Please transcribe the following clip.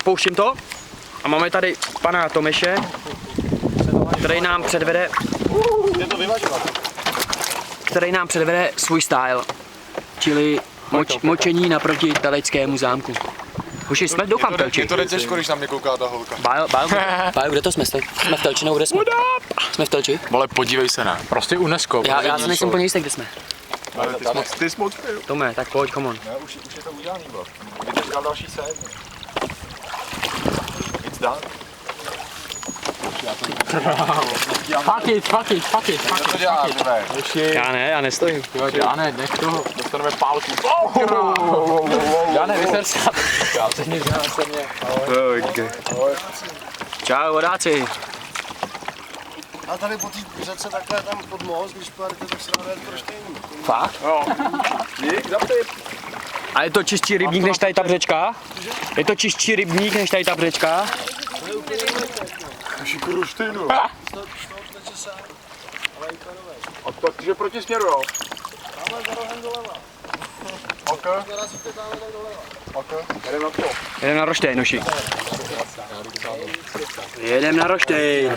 pouštím to a máme tady pana Tomeše, který nám předvede svůj style, čili močení naproti Teleckému zámku. Už jsme, doufám, v Telči. Je to těžko, když na mě kouká ta holka. Bájo, kde to jsme? Jsme v Telči, nebo kde jsme? Jsme v Telči? Vole, podívej se na. Prostě UNESCO. Já se nejsem úplně jistý, kde jsme. Ty jsi moc. Tome, tak pojď, come on. Ne, už je to udělaný, bro. Teď dělám další set. It's done. Fuck it. Co to dělá, ne? Já nestojím. Já ne, nech toho. Dostaneme pálku. Já ne, vyser se. Já se nic se mě. Čau, vodáci. A tady po té řece takhle tam pod most, když pojedete, tak se dá to roštejný. Fakt? Jo. Dík, zaptyp. A je to čistší rybník než tady ta břečka? Je to čistší rybník než tady ta břečka? Už kruštinu. Z toho teče sem, ale i karovej. A takže proti směru, jo? Tamhle za rohem doleva. Ok. Narazíte tamhle tak doleva. Ok. Jdem na to. Jedem na Roštejn, noši. Jedem na Roštejn.